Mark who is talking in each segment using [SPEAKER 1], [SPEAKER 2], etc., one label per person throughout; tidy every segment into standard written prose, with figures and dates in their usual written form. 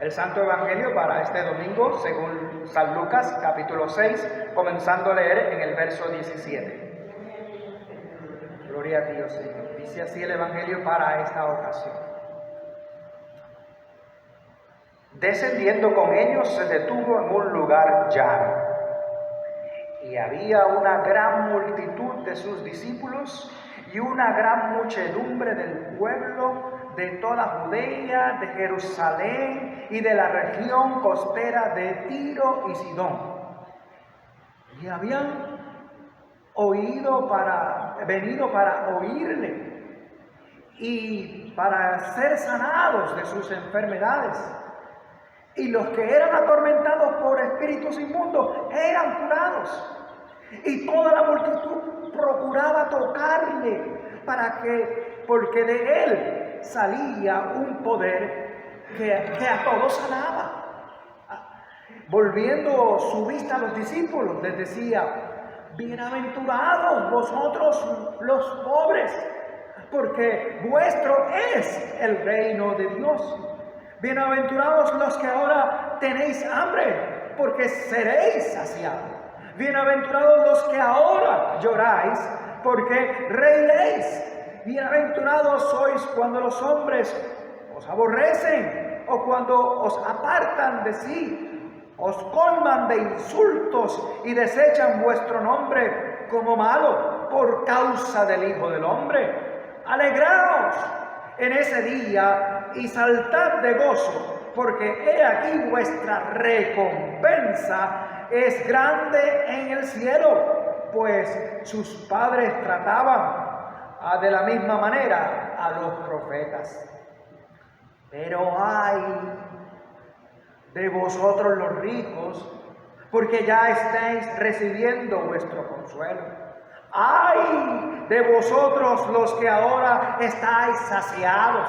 [SPEAKER 1] El Santo Evangelio para este domingo, según San Lucas, capítulo 6, comenzando a leer en el verso 17. Gloria a Dios, Señor. Dice así el Evangelio para esta ocasión. Descendiendo con ellos, se detuvo en un lugar llano. Y había una gran multitud de sus discípulos y una gran muchedumbre del pueblo de toda Judea, de Jerusalén y de la región costera de Tiro y Sidón. Y habían venido para oírle y para ser sanados de sus enfermedades. Y los que eran atormentados por espíritus inmundos eran curados. Y toda la multitud procuraba tocarle porque de él salía un poder que a todos sanaba. Volviendo su vista a los discípulos, les decía: bienaventurados vosotros los pobres, porque vuestro es el reino de Dios. Bienaventurados los que ahora tenéis hambre, porque seréis saciados. Bienaventurados los que ahora lloráis, porque reiréis. Bienaventurados sois cuando los hombres os aborrecen o cuando os apartan de sí, os colman de insultos y desechan vuestro nombre como malo por causa del Hijo del Hombre. Alegraos en ese día y saltad de gozo, porque he aquí vuestra recompensa es grande en el cielo, pues sus padres trataban de la misma manera a los profetas. Pero ay de vosotros los ricos, porque ya estáis recibiendo vuestro consuelo. ¡Ay de vosotros los que ahora estáis saciados!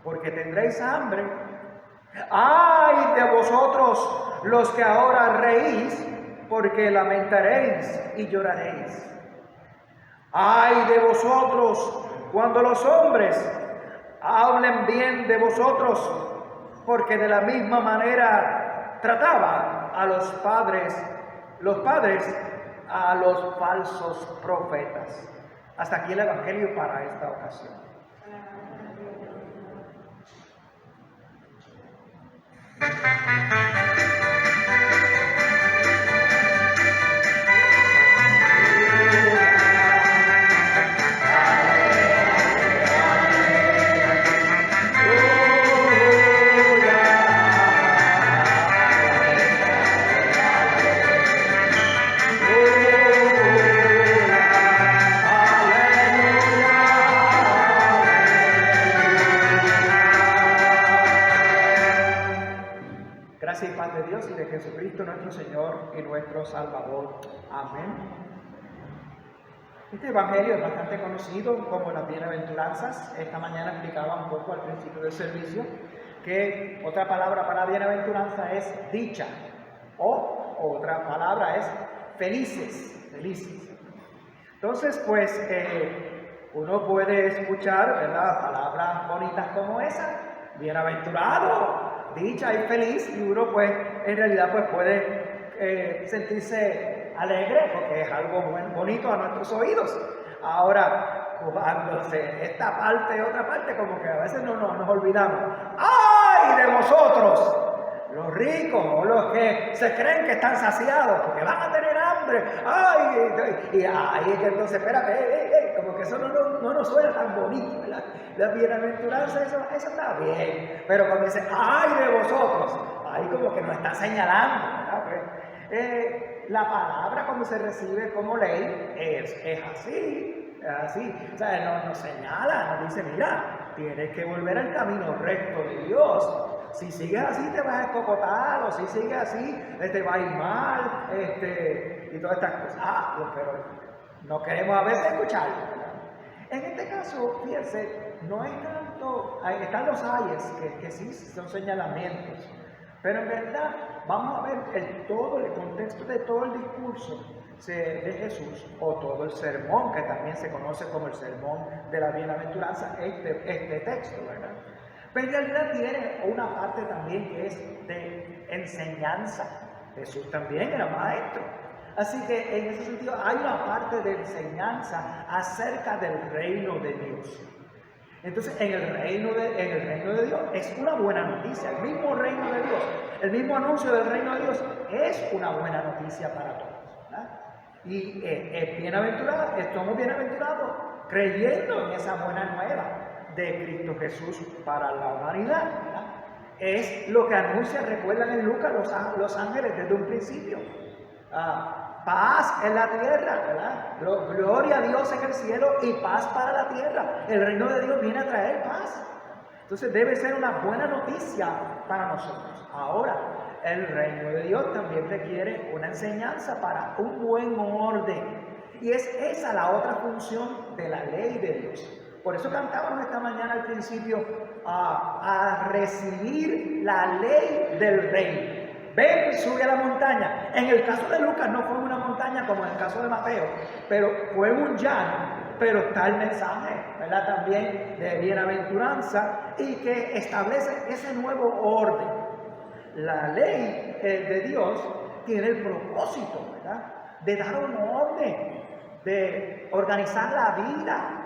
[SPEAKER 1] Porque tendréis hambre. ¡Ay de vosotros los que ahora reís! Porque lamentaréis y lloraréis. ¡Ay de vosotros cuando los hombres hablen bien de vosotros! Porque de la misma manera trataban a los padres a los falsos profetas. Hasta aquí el Evangelio para esta ocasión. Gracias y paz de Dios y de Jesucristo nuestro Señor y nuestro Salvador. Amén. Este Evangelio es bastante conocido como las bienaventuranzas. Esta mañana explicaba un poco al principio del servicio que otra palabra para bienaventuranza es dicha, o otra palabra es felices, felices. Entonces, pues, uno puede escuchar, ¿verdad?, palabras bonitas como esa: bienaventurado, dicha y feliz, y uno pues en realidad pues puede sentirse alegre porque es algo muy bonito a nuestros oídos. Ahora, jugándose esta parte y otra parte, como que a veces nos olvidamos. ¡Ay de vosotros, los ricos, o los que se creen que están saciados porque van a tener hambre! ¡Ay! Y ahí que entonces, espérate, como que eso no nos suena tan bonito, ¿verdad? La bienaventuranza, eso está bien, pero cuando dice ¡ay de vosotros!, ahí como que nos está señalando, ¿verdad? Pues, la palabra cuando se recibe como ley es así, o sea, nos señala, nos dice: mira, tienes que volver al camino recto de Dios. Si sigues así te vas a escocotar, o si sigues así te va a ir mal, y todas estas cosas. Pero no queremos a veces escucharlo, ¿verdad? En este caso, fíjense, no es tanto, están los ayes que sí son señalamientos, pero en verdad vamos a ver todo el contexto de todo el discurso de Jesús, o todo el sermón, que también se conoce como el sermón de la bienaventuranza, este texto, ¿verdad? Pero en realidad tiene una parte también que es de enseñanza. Jesús también era maestro. Así que en ese sentido hay una parte de enseñanza acerca del reino de Dios. Entonces, en el reino de Dios es una buena noticia. El mismo reino de Dios, el mismo anuncio del reino de Dios es una buena noticia para todos, ¿verdad? Y somos bienaventurados creyendo en esa buena nueva de Cristo Jesús para la humanidad, ¿verdad? Es lo que anuncia, recuerdan en Lucas, los ángeles desde un principio. Paz en la tierra, ¿verdad? Gloria a Dios en el cielo y paz para la tierra. El reino de Dios viene a traer paz. Entonces debe ser una buena noticia para nosotros. Ahora, el reino de Dios también requiere una enseñanza para un buen orden. Y es esa la otra función de la ley de Dios. Por eso cantábamos esta mañana al principio a recibir la ley del reino. Ven, sube a la montaña. En el caso de Lucas no fue una montaña como en el caso de Mateo, pero fue un llano, pero está el mensaje, ¿verdad? También de bienaventuranza y que establece ese nuevo orden. La ley de Dios tiene el propósito, ¿verdad? De dar un orden, de organizar la vida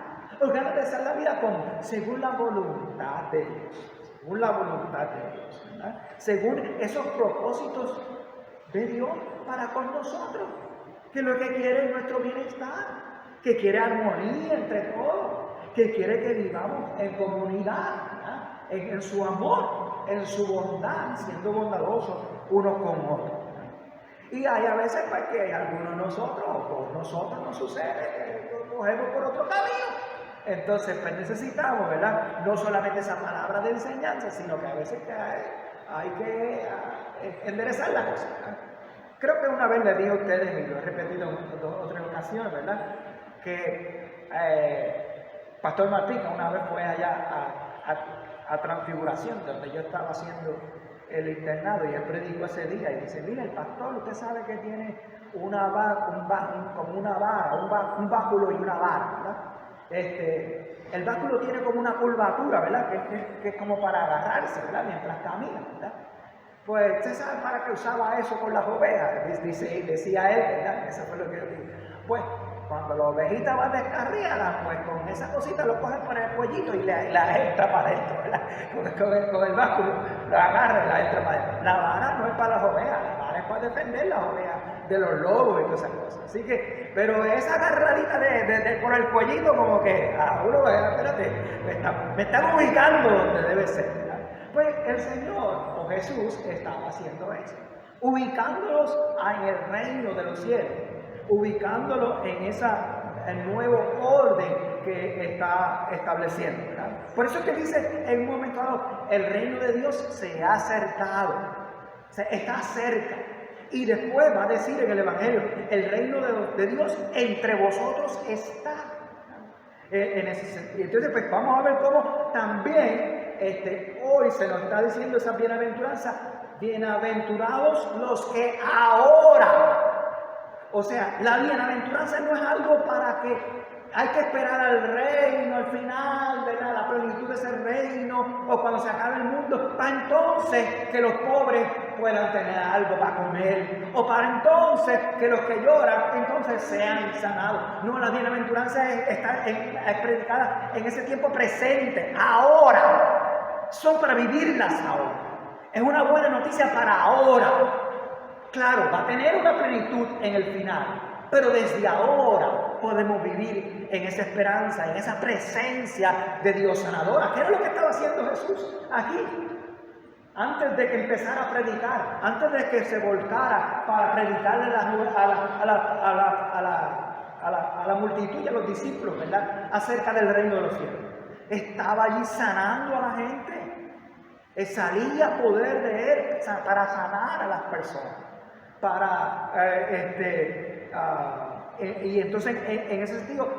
[SPEAKER 1] según la voluntad de Dios. Según la voluntad de Dios, ¿verdad? Según esos propósitos de Dios para con nosotros, que lo que quiere es nuestro bienestar, que quiere armonía entre todos, que quiere que vivamos en comunidad, ¿verdad? En su amor, en su bondad, siendo bondadosos unos con otros, ¿verdad? Y hay a veces pues, que algunos de nosotros, o por nosotros nos sucede, que lo cogemos por otro camino. Entonces, pues necesitamos, ¿verdad? No solamente esa palabra de enseñanza, sino que a veces hay que enderezar la cosa, ¿verdad? Creo que una vez les dije a ustedes, y lo he repetido en otras ocasiones, ¿verdad? Que Pastor Martica una vez fue allá a Transfiguración, donde yo estaba haciendo el internado, y él predicó ese día, y dice, mira, el pastor, usted sabe que tiene un báculo y una vara, ¿verdad? El báculo tiene como una curvatura, ¿verdad? Que es como para agarrarse, ¿verdad? Mientras camina, ¿verdad? Pues, ¿usted sabe para qué usaba eso con las ovejas? Decía él, ¿verdad? Eso fue lo que yo dije. Pues, cuando la ovejita va descarriada, pues con esa cosita lo cogen por el cuellito y la entra para adentro, ¿verdad? Con el báculo lo agarra y la entra para adentro. La vara no es para las ovejas, la vara es para defender las ovejas de los lobos y todas esas cosas. Así que, pero esa agarradita por el cuellito, como que, uno, espérate, me están ubicando donde debe ser, ¿verdad? Pues el Señor o Jesús estaba haciendo eso, ubicándolos en el reino de los cielos, ubicándolos en el nuevo orden que está estableciendo, ¿verdad? Por eso es que dice en un momento dado, el reino de Dios se ha acercado, está cerca. Y después va a decir en el Evangelio, el reino de Dios entre vosotros está. En ese sentido. Entonces, pues vamos a ver cómo también hoy se nos está diciendo esa bienaventuranza. Bienaventurados los que ahora. O sea, la bienaventuranza no es algo para que hay que esperar al reino, al final, ¿verdad? La plenitud de ese reino, o cuando se acabe el mundo, para entonces que los pobres puedan tener algo para comer, o para entonces que los que lloran, entonces sean sanados. No, la bienaventuranza es predicada en ese tiempo presente, ahora. Son para vivirlas ahora. Es una buena noticia para ahora. Claro, va a tener una plenitud en el final, pero desde ahora podemos vivir en esa esperanza, en esa presencia de Dios sanadora. ¿Qué era lo que estaba haciendo Jesús aquí? Antes de que empezara a predicar, antes de que se volcara para predicarle a la multitud y a los discípulos, ¿verdad? Acerca del reino de los cielos. Estaba allí sanando a la gente. Salía poder de él para sanar a las personas. Y entonces en ese sentido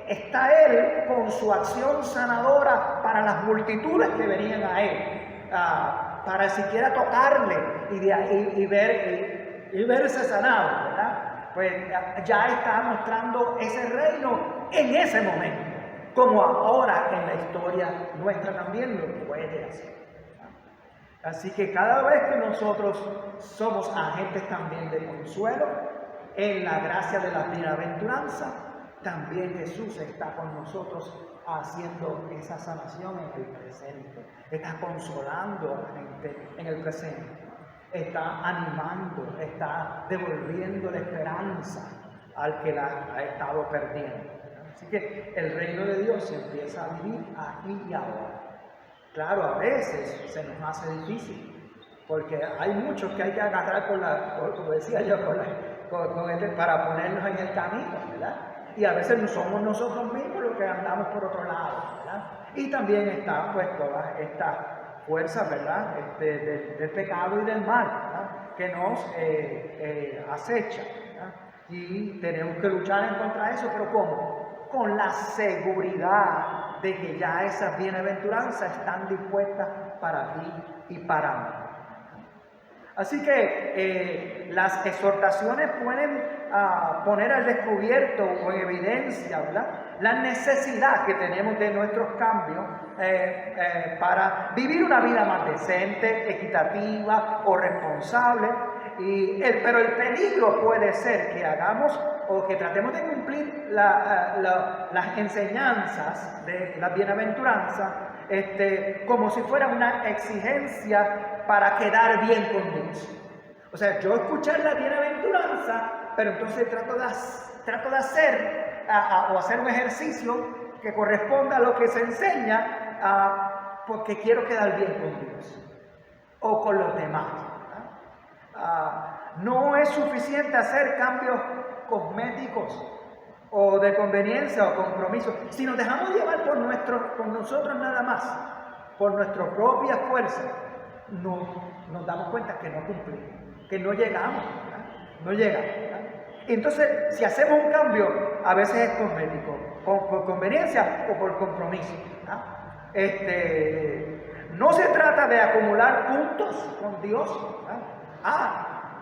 [SPEAKER 1] está él con su acción sanadora para las multitudes que venían a él, para siquiera tocarle y verse sanado, ¿verdad? Pues ya está mostrando ese reino en ese momento. como ahora en la historia nuestra también lo puede hacer. Así que cada vez que nosotros somos agentes también de consuelo, en la gracia de la bienaventuranza, también Jesús está con nosotros haciendo esa sanación en el presente. Está consolando a la gente en el presente. Está animando, está devolviendo la esperanza al que la ha estado perdiendo. Así que el reino de Dios se empieza a vivir aquí y ahora. Claro, a veces se nos hace difícil, porque hay muchos que hay que agarrar como decía yo, para ponernos en el camino, ¿verdad? Y a veces no somos nosotros mismos los que andamos por otro lado, ¿verdad? Y también está pues todas estas fuerzas, ¿verdad? Del pecado y del mal, ¿verdad? Que nos acechan, ¿verdad? Y tenemos que luchar en contra de eso, pero ¿cómo? Con la seguridad de que ya esas bienaventuranzas están dispuestas para ti y para mí. Así que las exhortaciones pueden poner al descubierto o en evidencia, ¿verdad?, la necesidad que tenemos de nuestros cambios para vivir una vida más decente, equitativa o responsable. Pero el peligro puede ser que hagamos o que tratemos de cumplir las enseñanzas de la bienaventuranza como si fuera una exigencia para quedar bien con Dios. O sea, yo escuchar la bienaventuranza, pero entonces trato de hacer o hacer un ejercicio que corresponda a lo que se enseña porque quiero quedar bien con Dios o con los demás. No es suficiente hacer cambios cosméticos o de conveniencia o compromiso. Si nos dejamos llevar por nosotros nada más, por nuestra propia fuerza, nos damos cuenta que no cumplimos, que no llegamos, ¿verdad? No llegamos, ¿verdad? Entonces, si hacemos un cambio, a veces es cosmético, por conveniencia o por compromiso, ¿verdad? No se trata de acumular puntos con Dios, ¿verdad?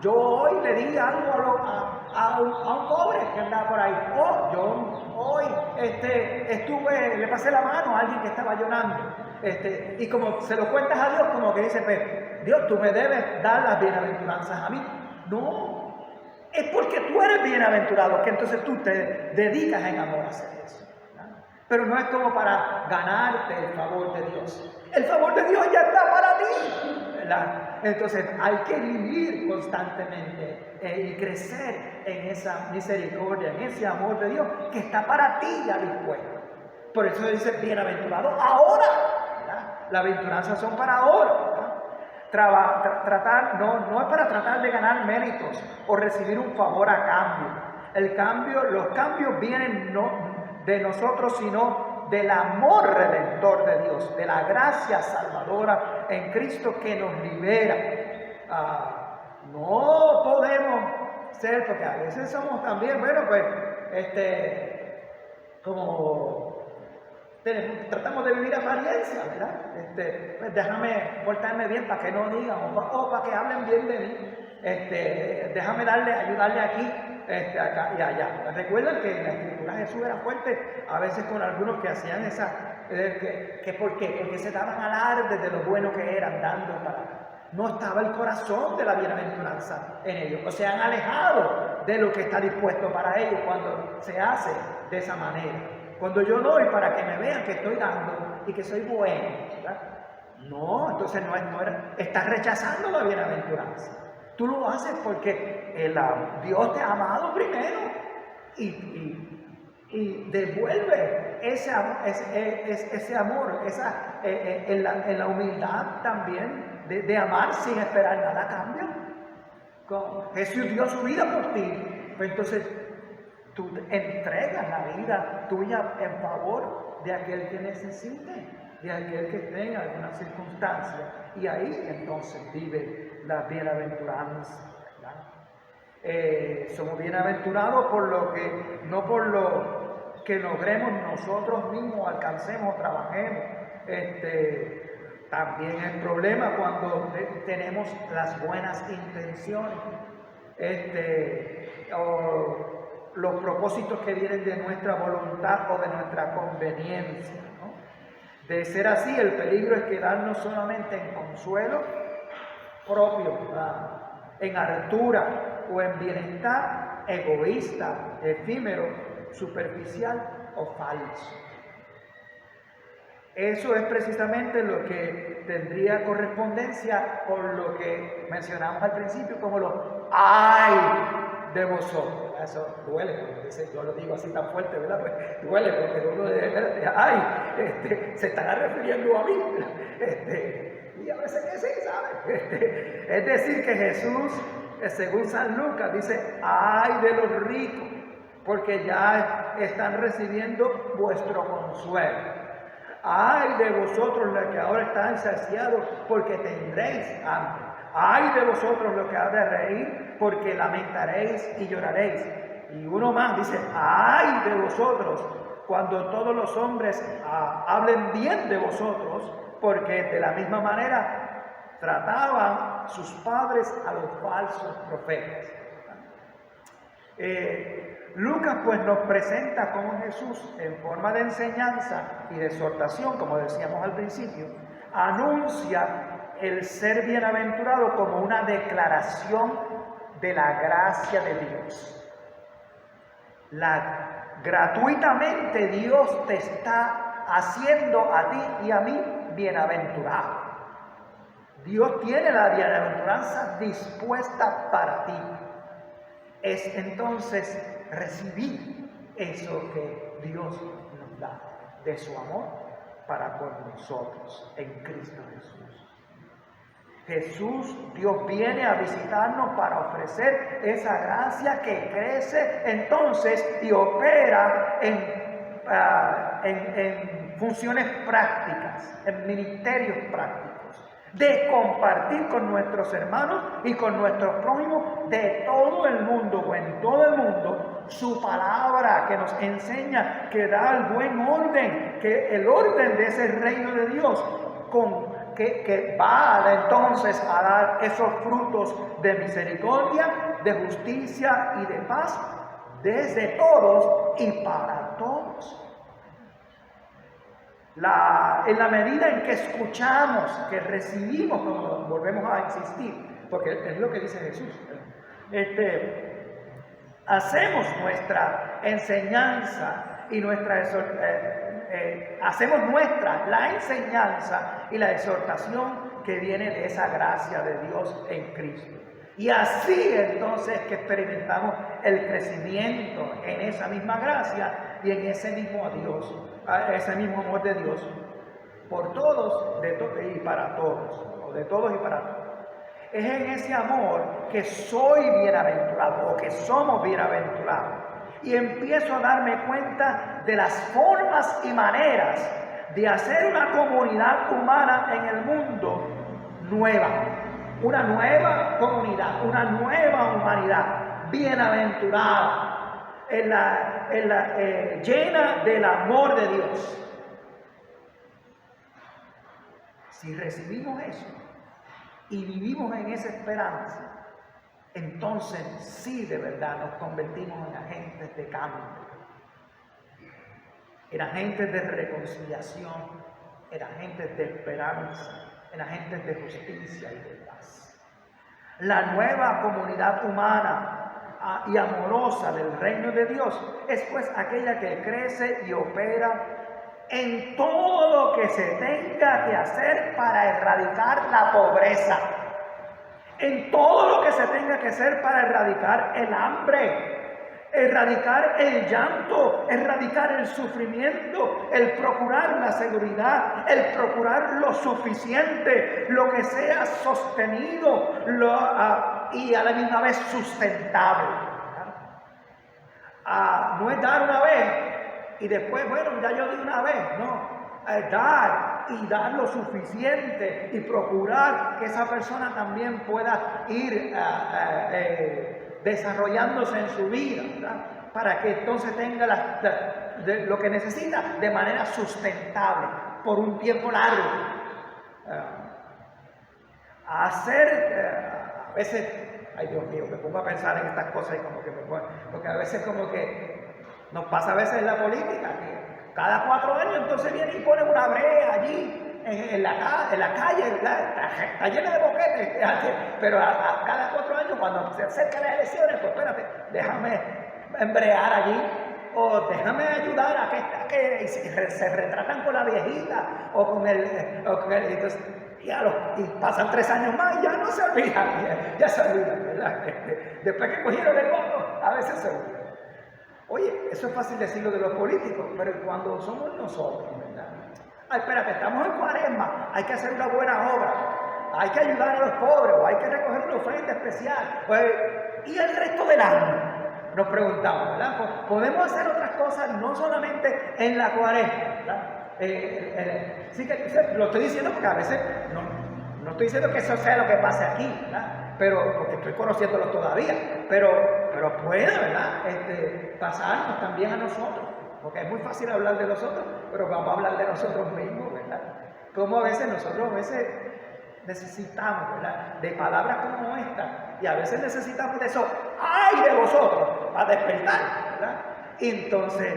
[SPEAKER 1] Yo hoy le di algo a un pobre que andaba por ahí. Yo hoy le pasé la mano a alguien que estaba llorando. Y como se lo cuentas a Dios, como que dice, pues, Dios, tú me debes dar las bienaventuranzas a mí. No, es porque tú eres bienaventurado que entonces tú te dedicas en amor a hacer eso. Pero no es como para ganarte el favor de Dios. El favor de Dios ya está para ti, ¿verdad? Entonces hay que vivir constantemente y crecer en esa misericordia, en ese amor de Dios que está para ti ya dispuesto. Por eso dice bienaventurado ahora, ¿verdad? Las aventuranzas son para ahora, ¿verdad? No es para tratar de ganar méritos o recibir un favor a cambio. Los cambios vienen no de nosotros, sino del amor redentor de Dios, de la gracia salvadora en Cristo que nos libera. No podemos ser, porque a veces somos también, bueno, pues, tratamos de vivir apariencia, ¿verdad? Pues déjame portarme bien para que no digan, o para que hablen bien de mí. Déjame ayudarle aquí, acá y allá. Recuerden que en la Escritura Jesús era fuerte a veces con algunos que hacían ¿por qué? Porque se daban alarde de lo bueno que eran dando no estaba el corazón de la bienaventuranza en ellos, o se han alejado de lo que está dispuesto para ellos cuando se hace de esa manera. Cuando yo doy para que me vean que estoy dando y que soy bueno, ¿verdad? No, entonces estás rechazando la bienaventuranza. Tú lo haces porque Dios te ha amado primero y devuelve ese amor, en la humildad también de amar sin esperar nada a cambio. Jesús dio su vida por ti, pues entonces tú entregas la vida tuya en favor de aquel que necesite, de aquel que tenga alguna circunstancia, y ahí entonces vive la bienaventuranza, ¿verdad? Somos bienaventurados no por lo que logremos nosotros mismos, alcancemos o trabajemos. También el problema cuando tenemos las buenas intenciones, los propósitos que vienen de nuestra voluntad o de nuestra conveniencia, ¿no? De ser así, el peligro es quedarnos solamente en consuelo propio, en hartura o en bienestar egoísta, efímero, superficial o falso. Eso es precisamente lo que tendría correspondencia con lo que mencionamos al principio, como los ay de vosotros. Eso duele, yo lo digo así tan fuerte, ¿verdad? Pues duele porque uno dice, ay, se estará refiriendo a mí. Y a veces que sí, ¿sabes? Es decir, que Jesús, según San Lucas, dice, ay de los ricos, porque ya están recibiendo vuestro consuelo. Ay de vosotros los que ahora están saciados, porque tendréis hambre. Ay de vosotros los que habéis de reír, porque lamentaréis y lloraréis. Y uno más dice, ay de vosotros, cuando todos los hombres hablen bien de vosotros, porque de la misma manera trataban sus padres a los falsos profetas. Lucas pues nos presenta cómo Jesús, en forma de enseñanza y de exhortación, como decíamos al principio, anuncia el ser bienaventurado como una declaración de la gracia de Dios. Gratuitamente Dios te está haciendo a ti y a mí bienaventurado. Dios tiene la bienaventuranza dispuesta para ti. Es entonces recibir eso que Dios nos da de su amor para con nosotros en Cristo Jesús. Dios viene a visitarnos para ofrecer esa gracia que crece entonces y opera en funciones prácticas, en ministerios prácticos, de compartir con nuestros hermanos y con nuestros prójimos de todo el mundo o en todo el mundo su palabra que nos enseña, que da el buen orden, que el orden de ese reino de Dios que va entonces a dar esos frutos de misericordia, de justicia y de paz desde todos y para todos. En la medida en que escuchamos, que recibimos, como volvemos a insistir, porque es lo que dice Jesús, hacemos nuestra enseñanza y hacemos nuestra la enseñanza y la exhortación que viene de esa gracia de Dios en Cristo. Y así entonces que experimentamos el crecimiento en esa misma gracia y en ese mismo ese mismo amor de Dios por todos y para todos, o de todos y para todos. Es en ese amor que soy bienaventurado o que somos bienaventurados. Y empiezo a darme cuenta de las formas y maneras de hacer una comunidad humana en el mundo nueva. Una nueva comunidad, una nueva humanidad bienaventurada, llena del amor de Dios. Si recibimos eso y vivimos en esa esperanza, entonces sí de verdad nos convertimos en agentes de cambio, en agentes de reconciliación, en agentes de esperanza, en agentes de justicia y de paz. La nueva comunidad humana y amorosa del reino de Dios es pues aquella que crece y opera en todo lo que se tenga que hacer para erradicar la pobreza, en todo lo que se tenga que hacer para erradicar el hambre, erradicar el llanto, erradicar el sufrimiento, el procurar la seguridad, el procurar lo suficiente, lo que sea sostenido y a la misma vez sustentable. No es dar una vez y después, bueno, ya yo di una vez, no. Dar y dar lo suficiente y procurar que esa persona también pueda ir desarrollándose en su vida, ¿verdad? Para que entonces tenga lo que necesita de manera sustentable por un tiempo largo. A veces ay Dios mío, me pongo a pensar en estas cosas y como que me pongo, porque a veces como que nos pasa a veces en la política, que cada 4 años entonces viene y pone una brea allí en la calle, está llena de boquetes, pero a cada 4 años cuando se acercan las elecciones, pues espérate, déjame embrear allí, o déjame ayudar a que se retratan con la viejita, o con el entonces, y pasan 3 años más y ya no se olvidan, ya se olvidan, ¿verdad? Después que cogieron el voto, a veces se olvidan. Oye, eso es fácil decirlo de los políticos, pero cuando somos nosotros, ¿verdad? Ay, espérate, estamos en Cuaresma, hay que hacer una buena obra, hay que ayudar a los pobres, o hay que recoger una ofrenda especial, pues, y el resto del año. Nos preguntamos, ¿verdad? Podemos hacer otras cosas, no solamente en la Cuaresma, ¿verdad? Sí que lo estoy diciendo porque a veces no estoy diciendo que eso sea lo que pase aquí, ¿verdad? Pero porque estoy conociéndolo todavía, pero puede, ¿verdad? Pasarnos también a nosotros, porque es muy fácil hablar de nosotros, pero vamos a hablar de nosotros mismos, ¿verdad? Como a veces nosotros necesitamos, ¿verdad? De palabras como esta, y a veces necesitamos de eso, ¡ay de vosotros! Para despertar, ¿verdad? Entonces,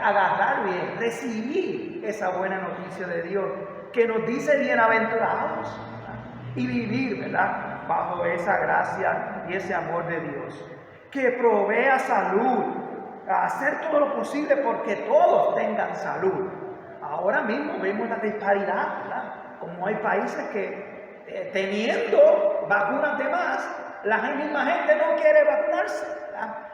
[SPEAKER 1] agarrar bien, recibir esa buena noticia de Dios, que nos dice bienaventurados, ¿verdad? Y vivir, ¿verdad? Bajo esa gracia y ese amor de Dios, que provea salud, a hacer todo lo posible porque todos tengan salud. Ahora mismo vemos la disparidad, ¿verdad? Como hay países que teniendo vacunas de más, la misma gente no quiere vacunarse, ¿verdad?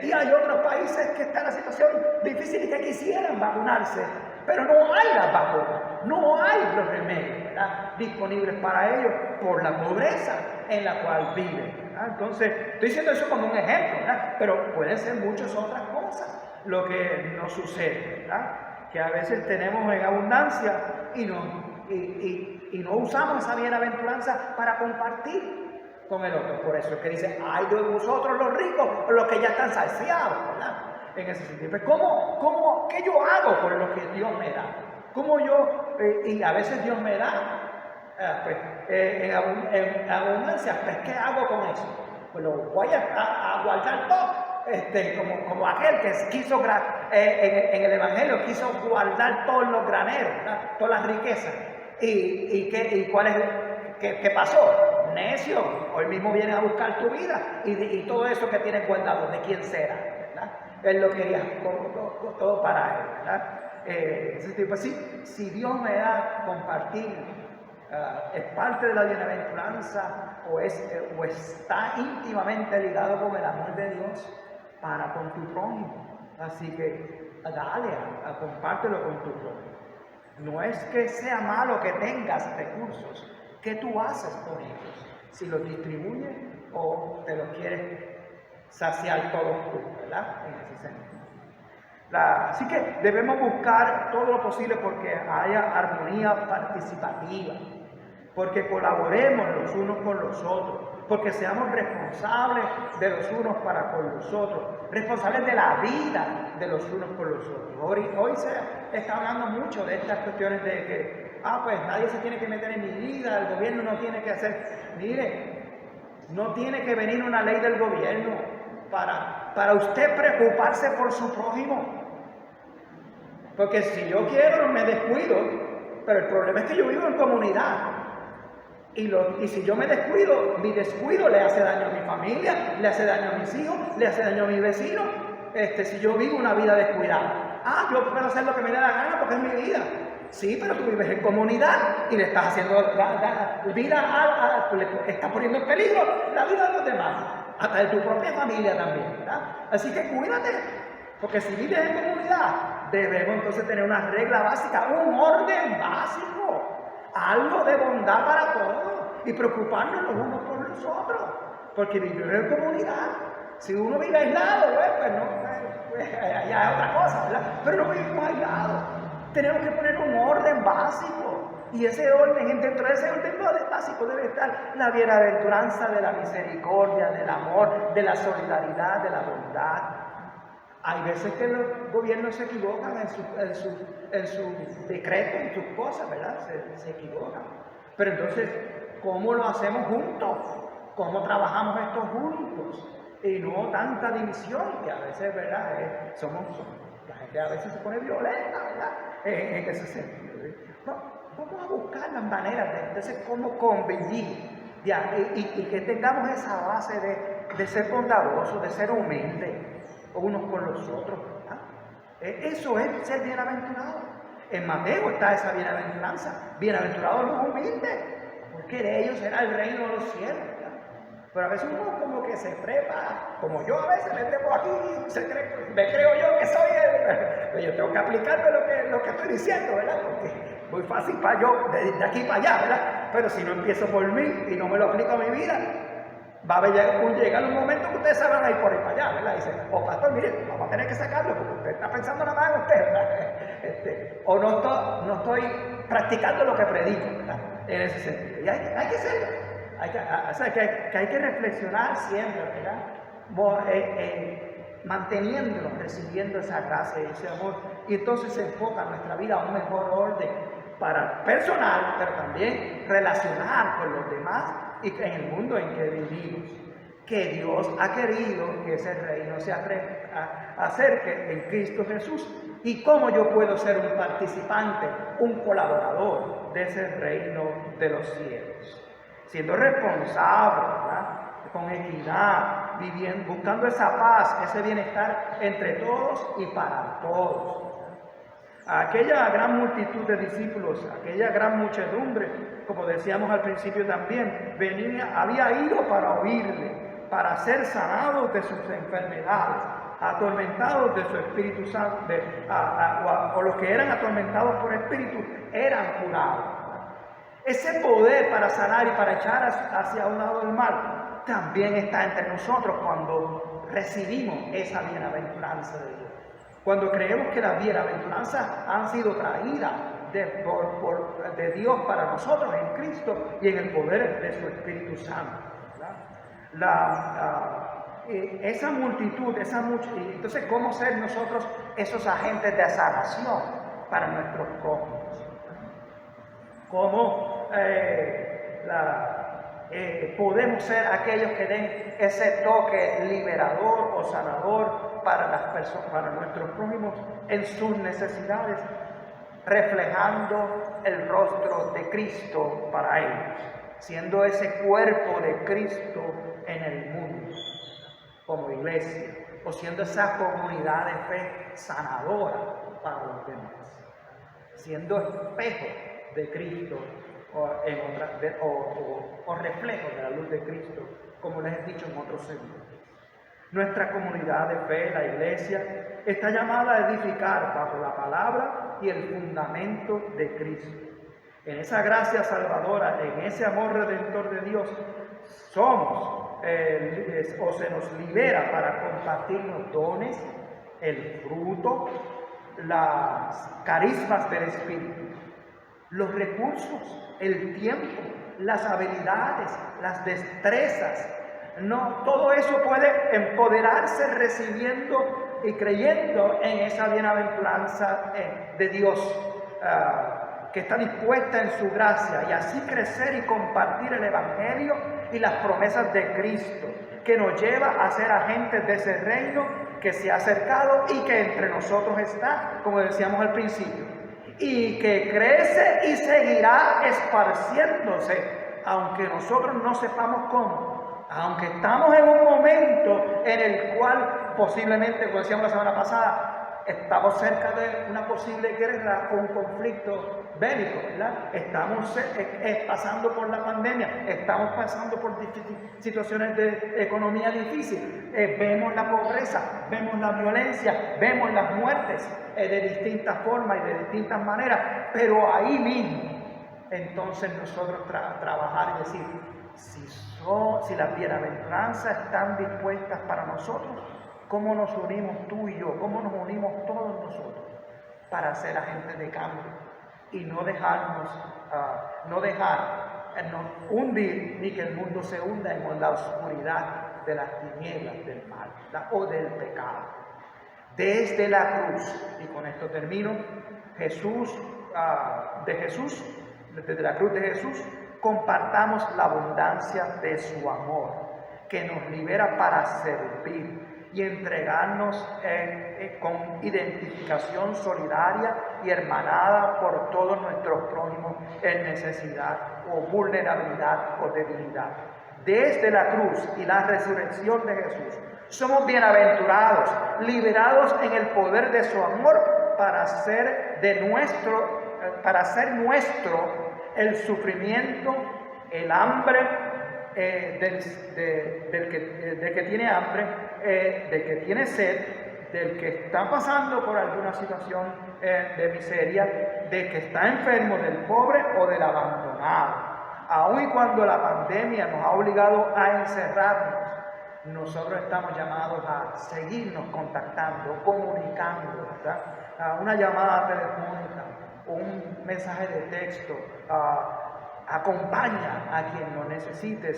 [SPEAKER 1] Y hay otros países que están en la situación difícil y que quisieran vacunarse, pero no hay las vacunas, no hay los remedios, ¿verdad? Disponibles para ellos por la pobreza en la cual viven, ¿verdad? Entonces, estoy diciendo eso como un ejemplo, ¿verdad? Pero pueden ser muchas otras cosas lo que nos sucede, ¿verdad? Que a veces tenemos en abundancia y no usamos esa bienaventuranza para compartir con el otro. Por eso es que dice, ay de vosotros los ricos, los que ya están saciados, ¿verdad? En ese sentido. Pues, ¿qué yo hago con lo que Dios me da? ¿Cómo yo, y a veces Dios me da, en abundancia, pues ¿qué hago con eso? Pues lo voy a guardar todo. Como aquel que quiso, en el Evangelio, quiso guardar todos los graneros, ¿verdad? Todas las riquezas. ¿Y cuál es? ¿Qué pasó? Necio, hoy mismo vienen a buscar tu vida y todo eso que tienes guardado, ¿de quién será? ¿Verdad? Él lo quería todo para él, ¿verdad? Pues sí, si Dios me da compartir, es parte de la bienaventuranza o está íntimamente ligado con el amor de Dios para con tu prójimo. Así que dale, compártelo con tu prójimo. No es que sea malo que tengas recursos. ¿Qué tú haces con ellos? Si los distribuyes o te los quieres saciar todos tú, ¿verdad? En ese sentido. Así que debemos buscar todo lo posible porque haya armonía participativa, porque colaboremos los unos con los otros, porque seamos responsables de los unos para con los otros, responsables de la vida de los unos con los otros. Hoy se está hablando mucho de estas cuestiones de que pues nadie se tiene que meter en mi vida, el gobierno no tiene que hacer. Mire, no tiene que venir una ley del gobierno para usted preocuparse por su prójimo. Porque si yo quiero, me descuido, pero el problema es que yo vivo en comunidad. Y si yo me descuido, mi descuido le hace daño a mi familia, le hace daño a mis hijos, le hace daño a mi vecino. Si yo vivo una vida descuidada. Yo puedo hacer lo que me dé la gana porque es mi vida. Sí, pero tú vives en comunidad y le estás haciendo vida tú le estás poniendo en peligro la vida de los demás, hasta de tu propia familia también, ¿verdad? Así que cuídate, porque si vives en comunidad, debemos entonces tener una regla básica, un orden básico, algo de bondad para todos y preocuparnos los unos por los otros, porque vivir en comunidad, si uno vive aislado, pues ya es otra cosa, ¿verdad? Pero no vivimos aislados. Tenemos que poner un orden básico. Y ese orden, dentro de ese orden básico debe estar la bienaventuranza de la misericordia, del amor, de la solidaridad, de la bondad. Hay veces que los gobiernos se equivocan en su decreto, en sus cosas, ¿verdad? Se equivocan. Pero entonces, ¿cómo lo hacemos juntos? cómo trabajamos esto juntos y no tanta división que a veces, ¿verdad? La gente a veces se pone violenta, ¿verdad? En ese sentido. Vamos a buscar las maneras de cómo convivir y que tengamos esa base de ser bondadosos, de ser humildes unos con los otros, ¿verdad? Eso es ser bienaventurado. En Mateo está esa bienaventuranza. Bienaventurados los humildes, porque de ellos será el reino de los cielos, ¿verdad? Pero a veces uno como que se trepa, como yo a veces me trepo aquí, me creo yo que soy él. Yo tengo que aplicarme lo que estoy diciendo, ¿verdad? Porque es muy fácil para yo, de aquí para allá, ¿verdad? Pero si no empiezo por mí y no me lo aplico a mi vida, va a llegar un momento que ustedes se van a ir por ahí para allá, ¿verdad? Y dicen, pastor, mire, vamos a tener que sacarlo porque usted está pensando nada más en usted, ¿verdad? O no estoy practicando lo que predico, ¿verdad? En ese sentido. Y hay que hacerlo. Hay que reflexionar siempre, ¿verdad? Manteniéndonos, recibiendo esa gracia y ese amor. Y entonces se enfoca nuestra vida a un mejor orden para personal, pero también relacionar con los demás y en el mundo en que vivimos. Que Dios ha querido que ese reino se acerque en Cristo Jesús. Y cómo yo puedo ser un participante, un colaborador de ese reino de los cielos. Siendo responsable, ¿verdad? Con equidad, viviendo, buscando esa paz, ese bienestar entre todos y para todos. Aquella gran multitud de discípulos, aquella gran muchedumbre, como decíamos al principio también, había ido para oírle, para ser sanados de sus enfermedades, atormentados de su Espíritu Santo, o los que eran atormentados por Espíritu, eran curados. Ese poder para sanar y para echar hacia un lado del mal también está entre nosotros cuando recibimos esa bienaventuranza de Dios. Cuando creemos que las bienaventuranzas han sido traídas de Dios para nosotros en Cristo y en el poder de su Espíritu Santo, esa multitud, entonces ¿cómo ser nosotros esos agentes de sanación para nuestros prójimos? ¿Cómo podemos ser aquellos que den ese toque liberador o sanador para las personas, para nuestros prójimos en sus necesidades, reflejando el rostro de Cristo para ellos, siendo ese cuerpo de Cristo en el mundo como iglesia, o siendo esa comunidad de fe sanadora para los demás, siendo espejo de Cristo o reflejo de la luz de Cristo, como les he dicho en otros sermones. Nuestra comunidad de fe, la iglesia, está llamada a edificar bajo la palabra y el fundamento de Cristo. En esa gracia salvadora, en ese amor redentor de Dios, somos o se nos libera para compartir los dones, el fruto, las carismas del Espíritu, los recursos, el tiempo, las habilidades, las destrezas. No, todo eso puede empoderarse recibiendo y creyendo en esa bienaventuranza de Dios que está dispuesta en su gracia, y así crecer y compartir el Evangelio y las promesas de Cristo, que nos lleva a ser agentes de ese reino que se ha acercado y que entre nosotros está, como decíamos al principio, y que crece y seguirá esparciéndose, aunque nosotros no sepamos cómo. Aunque estamos en un momento en el cual posiblemente, como decíamos la semana pasada, estamos cerca de una posible guerra o un conflicto bélico, ¿verdad? Estamos pasando por la pandemia, estamos pasando por situaciones de economía difícil, vemos la pobreza, vemos la violencia, vemos las muertes de distintas formas y de distintas maneras, pero ahí mismo, entonces nosotros trabajar y decir, si las bienaventuranzas están dispuestas para nosotros, ¿cómo nos unimos tú y yo? ¿Cómo nos unimos todos nosotros para ser agentes de cambio? Y no dejarnos hundir ni que el mundo se hunda en la oscuridad de las tinieblas del mal o del pecado. Desde la cruz, y con esto termino, desde la cruz de Jesús, compartamos la abundancia de su amor, que nos libera para servir y entregarnos con identificación solidaria y hermanada por todos nuestros prójimos en necesidad o vulnerabilidad o debilidad. Desde la cruz y la resurrección de Jesús, somos bienaventurados, liberados en el poder de su amor para hacer nuestro el sufrimiento, el hambre del que tiene hambre, del que tiene sed, del que está pasando por alguna situación de miseria, del que está enfermo, del pobre o del abandonado. Aun y cuando la pandemia nos ha obligado a encerrarnos, nosotros estamos llamados a seguirnos contactando, comunicando, ¿verdad? Una llamada telefónica, un mensaje de texto, acompaña a quien lo necesite,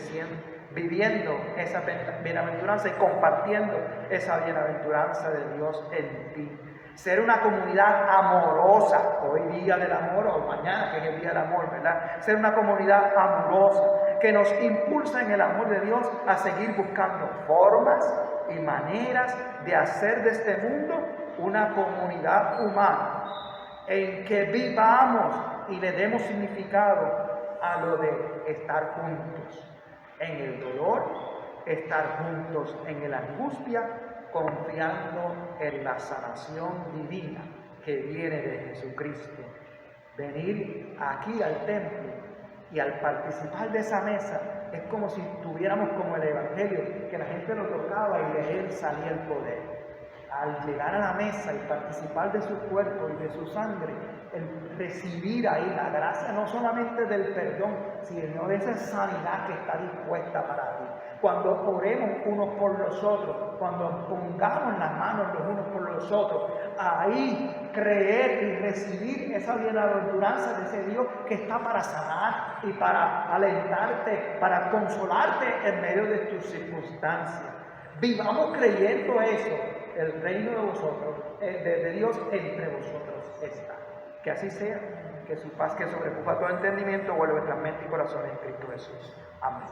[SPEAKER 1] viviendo esa bienaventuranza y compartiendo esa bienaventuranza de Dios en ti. Ser una comunidad amorosa, hoy día del amor o mañana que es el día del amor, ¿verdad? Ser una comunidad amorosa que nos impulsa en el amor de Dios a seguir buscando formas y maneras de hacer de este mundo una comunidad humana en que vivamos y le demos significado a lo de estar juntos en el dolor, estar juntos en la angustia, confiando en la sanación divina que viene de Jesucristo. Venir aquí al templo y al participar de esa mesa es como si tuviéramos como el Evangelio, que la gente lo tocaba y de él salía el poder. Al llegar a la mesa y participar de su cuerpo y de su sangre, el recibir ahí la gracia no solamente del perdón, sino de esa sanidad que está dispuesta para ti. Cuando oremos unos por los otros, cuando pongamos las manos los unos por los otros, ahí creer y recibir esa bienaventuranza de ese Dios que está para sanar y para alentarte, para consolarte en medio de tus circunstancias. Vivamos creyendo eso. El reino de vosotros, de Dios entre vosotros está. Que así sea, que su paz que sobrepuja todo entendimiento vuelva vuestras mentes y corazones en Cristo Jesús. Amén.